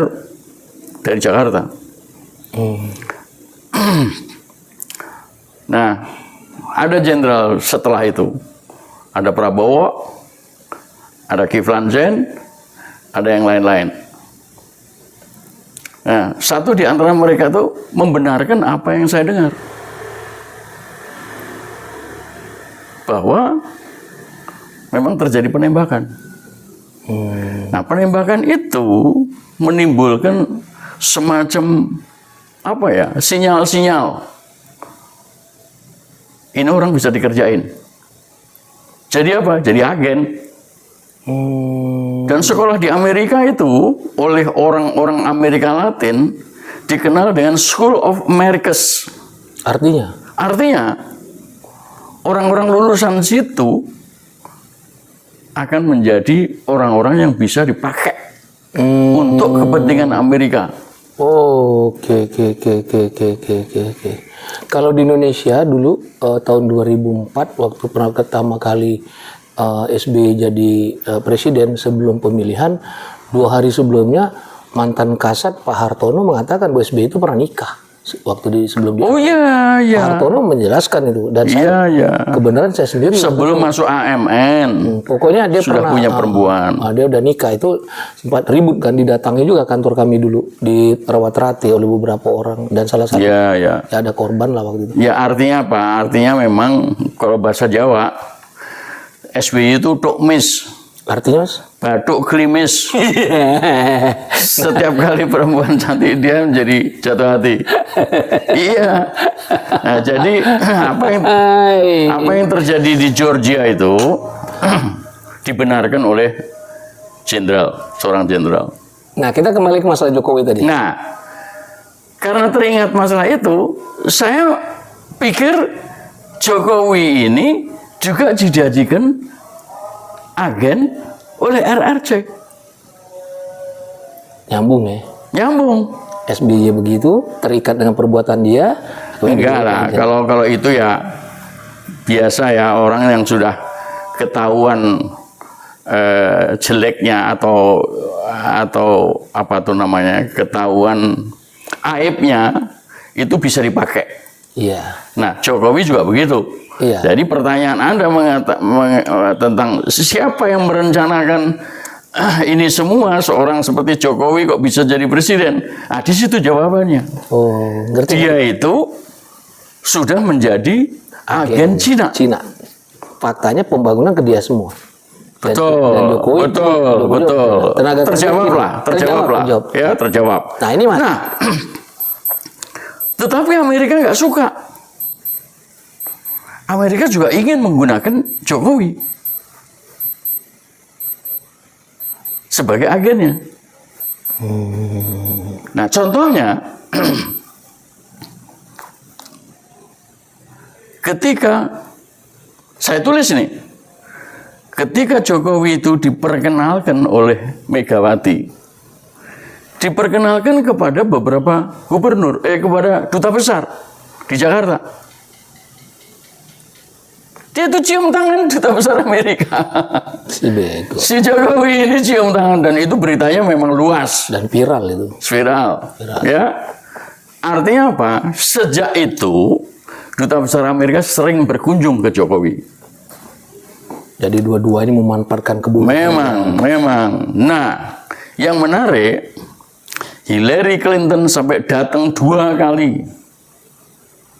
dari Jakarta. Nah, ada jenderal setelah itu. Ada Prabowo, ada Kiflan Zain, ada yang lain-lain. Nah, satu di antara mereka tuh membenarkan apa yang saya dengar. Bahwa memang terjadi penembakan. Nah, penembakan itu menimbulkan semacam apa ya, sinyal-sinyal. Ini orang bisa dikerjain. Jadi apa? Jadi agen. Dan sekolah di Amerika itu oleh orang-orang Amerika Latin dikenal dengan School of Americas. Artinya orang-orang lulusan situ akan menjadi orang-orang yang bisa dipakai untuk kepentingan Amerika. Oke. Kalau di Indonesia dulu tahun 2004 waktu pertama kali SBY jadi presiden sebelum pemilihan, 2 hari sebelumnya mantan Kasat Pak Hartono mengatakan bahwa SBY itu pernah nikah. waktu sebelum dia. Oh iya, iya. Hartono menjelaskan itu dan kebenaran saya sendiri sebelum masuk AMN. Pokoknya dia sudah pernah punya perempuan. Dia udah nikah, itu sempat ribut kan, didatangi juga kantor kami dulu, dirawat-rati oleh beberapa orang dan salah satu ya ada korban lah waktu itu. Ya artinya apa? Artinya memang kalau bahasa Jawa SBY itu tok mis. Artinya Mas? Batuk klimis. Setiap kali perempuan cantik dia menjadi jatuh hati. Iya. Nah, jadi apa yang terjadi di Georgia itu dibenarkan oleh seorang jenderal. Nah, kita kembali ke masalah Jokowi tadi. Nah, karena teringat masalah itu, saya pikir Jokowi ini juga dijadikan agen oleh RRC. Nyambung ya? Nyambung. SBY begitu, terikat dengan perbuatan dia. Enggak lah, kalau itu ya biasa ya, orang yang sudah ketahuan jeleknya atau apa tuh namanya, ketahuan aibnya, itu bisa dipakai. Iya. Nah, Jokowi juga begitu. Iya. Jadi pertanyaan Anda tentang siapa yang merencanakan ini semua, seorang seperti Jokowi kok bisa jadi presiden? Nah, di situ jawabannya. Oh, ngerti. Dia itu sudah menjadi agen Cina. Faktanya pembangunan ke dia semua. Betul, dan Jokowi, betul. Terjawab. Nah, ini Mas. Nah, tetapi Amerika nggak suka. Amerika juga ingin menggunakan Jokowi sebagai agennya. Nah, contohnya ketika saya tulis ini, ketika Jokowi itu diperkenalkan oleh Megawati, diperkenalkan kepada beberapa gubernur, kepada duta besar di Jakarta. Dia itu cium tangan duta besar Amerika. Si Jokowi ini cium tangan, dan itu beritanya memang luas dan viral itu. Viral. Ya. Artinya apa? Sejak itu duta besar Amerika sering berkunjung ke Jokowi. Jadi dua-dua ini memanfaatkan kebutuhan. Memang. Nah, yang menarik, Hillary Clinton sampai datang 2 kali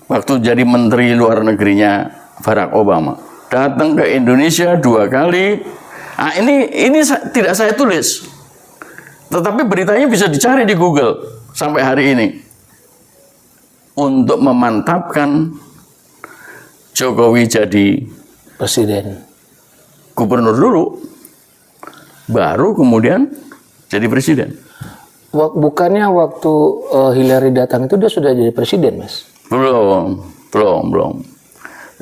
waktu jadi menteri luar negerinya Barack Obama, datang ke Indonesia 2 kali. Nah, ini tidak saya tulis, tetapi beritanya bisa dicari di Google sampai hari ini, untuk memantapkan Jokowi jadi presiden, gubernur dulu, baru kemudian jadi presiden. Bukannya waktu Hillary datang itu dia sudah jadi presiden, Mas? Belum.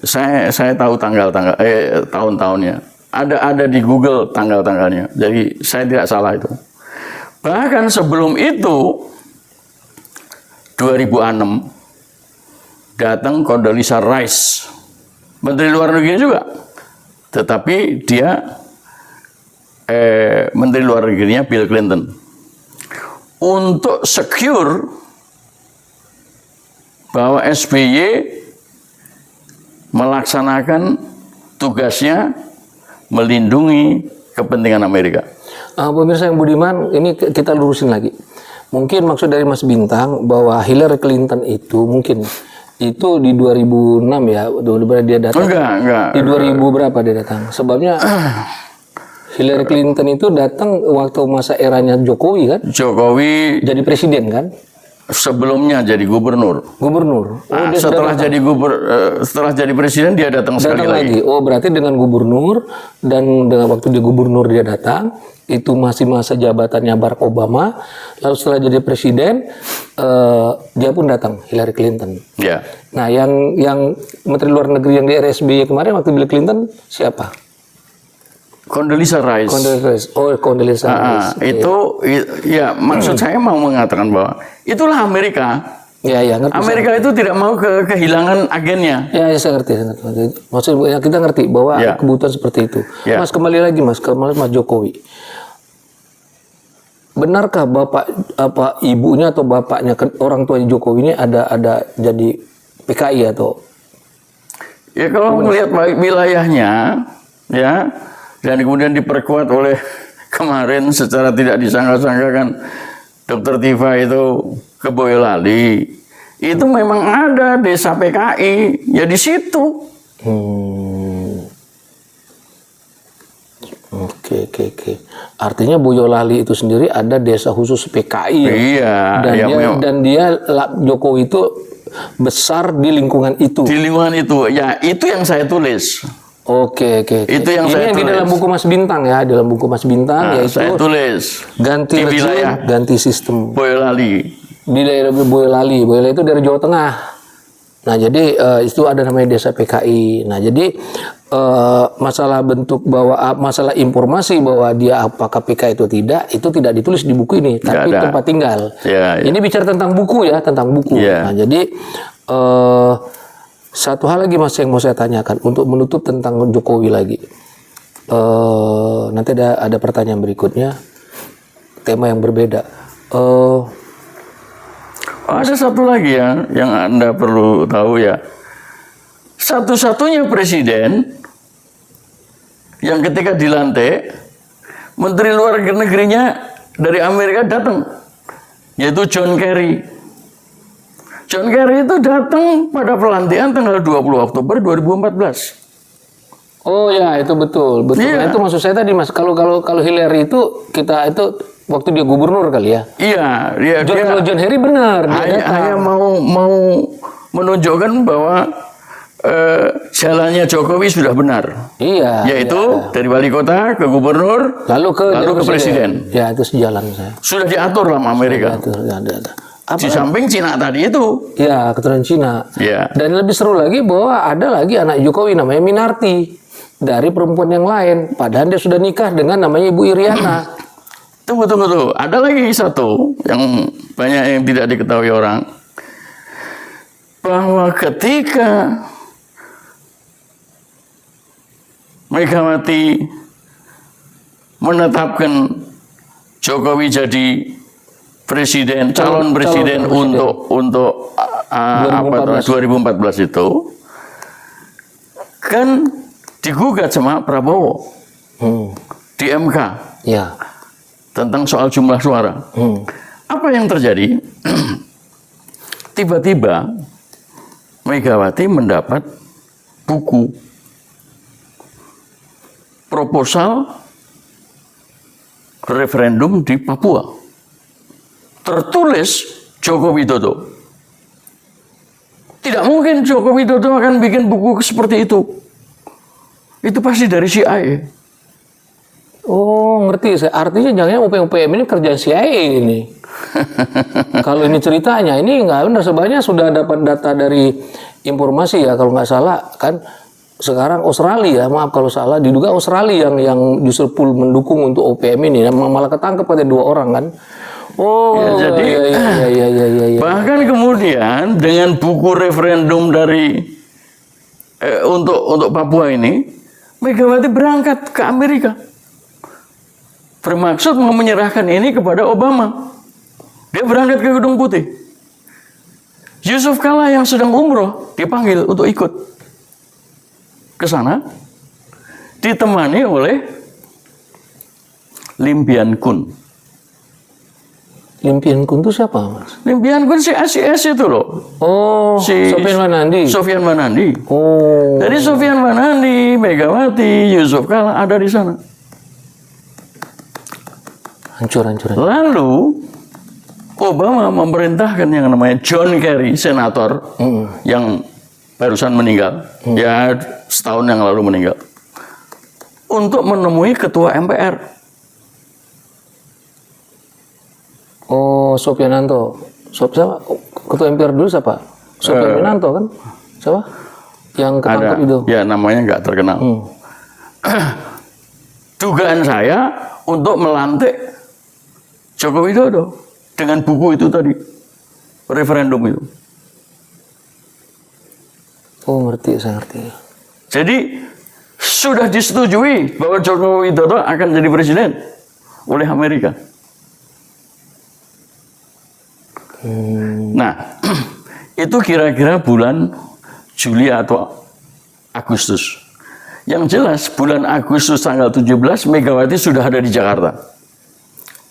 Saya tahu tahun-tahunnya. Ada di Google tanggal-tanggalnya. Jadi saya tidak salah itu. Bahkan sebelum itu 2006 datang Condoleezza Rice, Menteri Luar Negeri juga. Tetapi dia Menteri Luar Negerinya Bill Clinton. Untuk secure bahwa SBY melaksanakan tugasnya melindungi kepentingan Amerika. Pemirsa yang budiman, ini kita lurusin lagi. Mungkin maksud dari Mas Bintang bahwa Hillary Clinton itu mungkin itu di 2006 ya, dia datang. Enggak. Di 2000 berapa dia datang? Sebabnya Hillary Clinton itu datang waktu masa eranya Jokowi kan? Jokowi jadi presiden kan? Sebelumnya jadi gubernur. Setelah jadi presiden dia datang sekali lagi. Oh, berarti dengan gubernur dan dengan waktu dia gubernur dia datang, itu masih masa jabatannya Barack Obama. Lalu setelah jadi presiden, dia pun datang, Hillary Clinton. Ya. Nah, yang Menteri Luar Negeri yang di RSBY kemarin waktu Bill Clinton siapa? Condoleezza Rice. Condoleezza Rice. Itu ya maksud saya mau mengatakan bahwa itulah Amerika. Ya, ngerti. Amerika itu tidak mau kehilangan agennya. Ya, saya ngerti. Maksudnya kita ngerti bahwa kebutuhan seperti itu. Ya. Mas, kembali lagi Mas, ke Mas Jokowi. benarkah ibunya atau bapaknya orang tua Jokowi ini ada jadi PKI atau? Ya kalau melihat wilayahnya, ya, dan kemudian diperkuat oleh kemarin secara tidak disangka-sangka kan Dr. Tifa itu ke Boyolali, itu memang ada desa PKI, ya di situ. Oke. Artinya Boyolali itu sendiri ada desa khusus PKI. Ya? Iya. Dan dia Jokowi itu besar di lingkungan itu. Di lingkungan itu, ya itu yang saya tulis. Oke. Itu yang saya tulis. Di dalam buku Mas Bintang ya, dalam buku Mas Bintang yaitu saya tulis ganti di rezim, wilayah ganti sistem. Boyolali. Di daerah Boyolali itu dari Jawa Tengah. Nah jadi itu ada namanya desa PKI. Nah jadi masalah bentuk masalah informasi bahwa dia apakah PKI itu tidak ditulis di buku ini, tapi tempat tinggal. Ya. Ini bicara tentang buku ya, tentang buku. Ya. Nah jadi satu hal lagi Mas yang mau saya tanyakan untuk menutup tentang Jokowi lagi. Nanti ada pertanyaan berikutnya, tema yang berbeda. Ada satu lagi ya yang Anda perlu tahu ya. Satu-satunya presiden yang ketika dilantik menteri luar negerinya dari Amerika datang, yaitu John Kerry. John Kerry itu datang pada pelantikan tanggal 20 Oktober 2014. Oh ya, itu betul. Iya. Nah, itu maksud saya tadi Mas, kalau Hillary itu waktu dia gubernur kali ya. Iya, Kalau John Kerry benar. Hanya mau menunjukkan bahwa jalannya Jokowi sudah benar. Iya. Yaitu dari wali kota ke gubernur, lalu ke presiden. Ya itu sejalan saya. Sudah diatur sama Amerika. Di samping Cina tadi itu. Ya, keturunan Cina. Ya. Dan lebih seru lagi bahwa ada lagi anak Jokowi namanya Minarti dari perempuan yang lain. Padahal dia sudah nikah dengan namanya Ibu Iriana. Tunggu. Ada lagi satu yang banyak yang tidak diketahui orang. Bahwa ketika Megawati menetapkan Jokowi jadi calon presiden untuk 2014 itu kan digugat sama Prabowo di MK. Ya. Tentang soal jumlah suara. Apa yang terjadi? Tiba-tiba Megawati mendapat buku proposal referendum di Papua. Tertulis Joko Widodo. Tidak mungkin Joko Widodo akan bikin buku seperti itu. Itu pasti dari CIA. Oh, ngerti saya. Artinya jangan UPM ini kerjaan CIA ini. Kalau ini ceritanya, ini nggak benar. Sebenarnya sudah dapat data dari informasi ya, kalau nggak salah kan sekarang Australia, maaf kalau salah, diduga Australia yang justru full mendukung untuk OPM ini, malah ketangkep pada 2 orang kan. Oh, ya, jadi iya. Bahkan kemudian dengan buku referendum dari untuk Papua ini, Megawati berangkat ke Amerika. Bermaksud mau menyerahkan ini kepada Obama. Dia berangkat ke Gedung Putih. Yusuf Kala yang sedang umroh dipanggil untuk ikut ke sana, ditemani oleh Lim Bian Kun. Lim Bian Kun itu siapa, Mas? Lim Bian Kun si SIS itu loh. Oh, Sofyan Wanandi. Oh. Jadi Sofyan Wanandi, Megawati, Yusuf Kala ada di sana. Hancur. Lalu Obama memerintahkan yang namanya John Kerry, senator yang barusan meninggal, ya setahun yang lalu meninggal, untuk menemui ketua MPR. Oh, Sofiananto. Siapa? Ketua MPR dulu siapa? Sofiananto kan? Siapa? Yang ketangkep itu. Ya, namanya nggak terkenal. Dugaan saya untuk melantik Joko Widodo dengan buku itu tadi, referendum itu. Oh, saya ngerti. Jadi sudah disetujui bahwa Joko Widodo akan jadi presiden oleh Amerika. Nah, itu kira-kira bulan Juli atau Agustus. Yang jelas bulan Agustus tanggal 17 Megawati sudah ada di Jakarta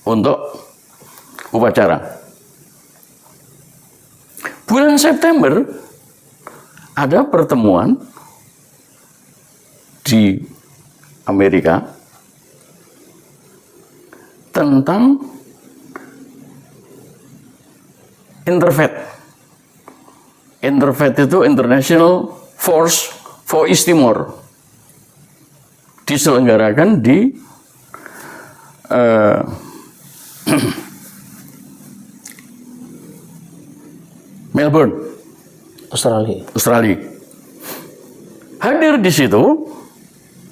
untuk upacara. Bulan September ada pertemuan di Amerika tentang Interfaith. Interfaith itu International Force for East Timor. Diselenggarakan di Melbourne, Australia. Hadir di situ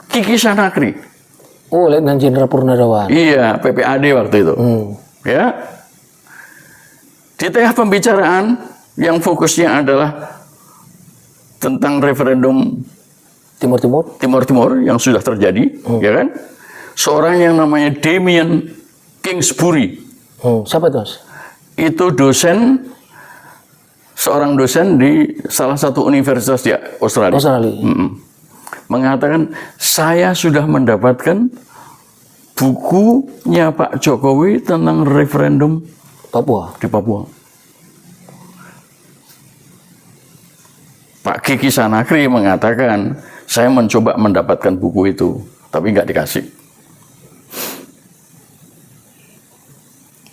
Kiki Sanakri. Oh, Letnan Jenderal Purnawirawan. Iya, PPAD waktu itu. Ya. Di tengah pembicaraan yang fokusnya adalah tentang referendum Timor Timur yang sudah terjadi, ya kan? Seorang yang namanya Damien Kingsbury. Siapa itu, Mas? Itu seorang dosen di salah satu universitas di Australia. Mengatakan, saya sudah mendapatkan bukunya Pak Jokowi tentang referendum di Papua. Pak Kiki Sanakri mengatakan, saya mencoba mendapatkan buku itu, tapi nggak dikasih.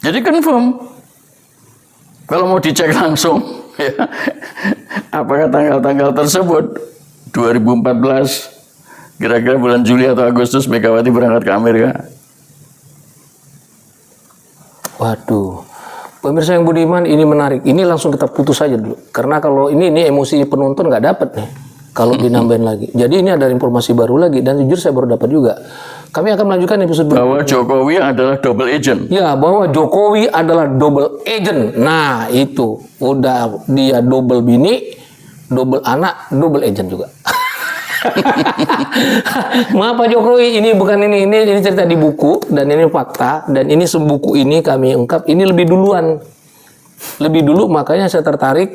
Jadi confirm, kalau mau dicek langsung, ya, apakah tanggal-tanggal tersebut 2014, kira-kira bulan Juli atau Agustus Megawati berangkat ke Amerika. Waduh, pemirsa yang budiman, ini menarik. Ini langsung kita putus saja dulu, karena kalau ini emosi penonton nggak dapat nih. Kalau dinambahin lagi. Jadi ini ada informasi baru lagi, dan jujur saya baru dapat juga. Kami akan melanjutkan episode berikutnya. Bahwa Jokowi adalah double agent. Ya, bahwa Jokowi adalah double agent. Nah, itu. Udah dia double bini, double anak, double agent juga. Maaf Pak Jokowi, ini bukan ini cerita di buku, dan ini fakta, dan ini sebuku ini kami ungkap, ini lebih dulu, makanya saya tertarik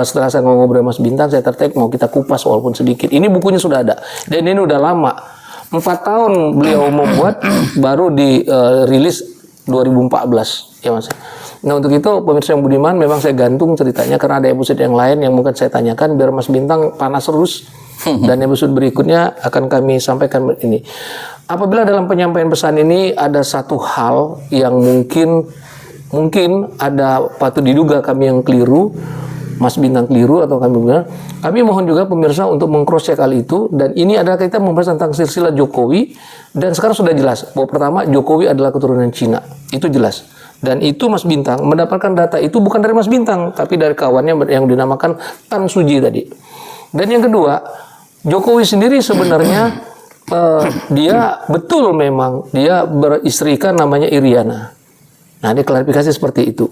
setelah saya ngobrol Mas Bintang, saya tertarik mau kita kupas walaupun sedikit. Ini bukunya sudah ada, dan ini udah lama. 4 tahun beliau membuat, baru dirilis 2014, ya Mas. Nah, untuk itu pemirsa yang budiman, memang saya gantung ceritanya karena ada episode yang lain yang mungkin saya tanyakan biar Mas Bintang panas terus, dan episode berikutnya akan kami sampaikan ini. Apabila dalam penyampaian pesan ini ada satu hal yang mungkin ada patut diduga kami yang keliru, Mas Bintang keliru atau kami benar, kami mohon juga pemirsa untuk meng-cross check hal itu. Dan ini adalah kita membahas tentang silsilah Jokowi, dan sekarang sudah jelas bahwa pertama Jokowi adalah keturunan Cina, itu jelas. Dan itu Mas Bintang mendapatkan data itu bukan dari Mas Bintang, tapi dari kawannya yang dinamakan Tan Suji tadi. Dan yang kedua, Jokowi sendiri sebenarnya dia betul memang dia beristrikan namanya Iriana. Nah, ini klarifikasi seperti itu.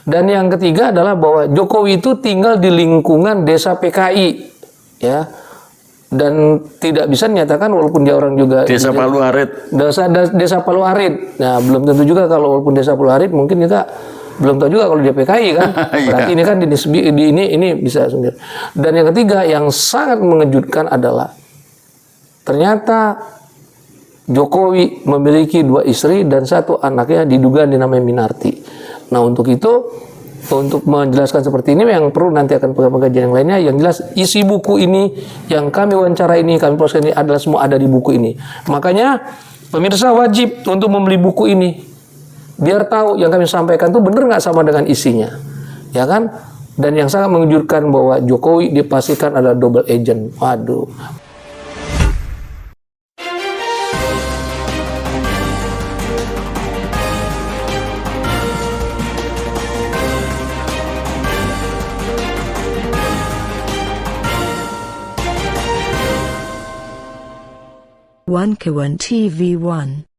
Dan yang ketiga adalah bahwa Jokowi itu tinggal di lingkungan desa PKI, ya. Dan tidak bisa dinyatakan walaupun dia orang juga Desa Palu Arit. Desa Palu Arit. Nah, belum tentu juga kalau walaupun desa Palu Arit, mungkin kita belum tahu juga kalau dia PKI kan. Berarti ini kan ini bisa sendiri. Dan yang ketiga yang sangat mengejutkan adalah ternyata Jokowi memiliki 2 istri dan 1 anaknya diduga dinamai Minarti. Nah, untuk itu, untuk menjelaskan seperti ini yang perlu nanti akan pengajian yang lainnya. Yang jelas isi buku ini yang kami wawancara ini, kami post ini adalah semua ada di buku ini. Makanya pemirsa wajib untuk membeli buku ini biar tahu yang kami sampaikan itu benar nggak sama dengan isinya, ya kan? Dan yang sangat mengejutkan bahwa Jokowi dipastikan adalah double agent. Waduh. One Kawan TV 1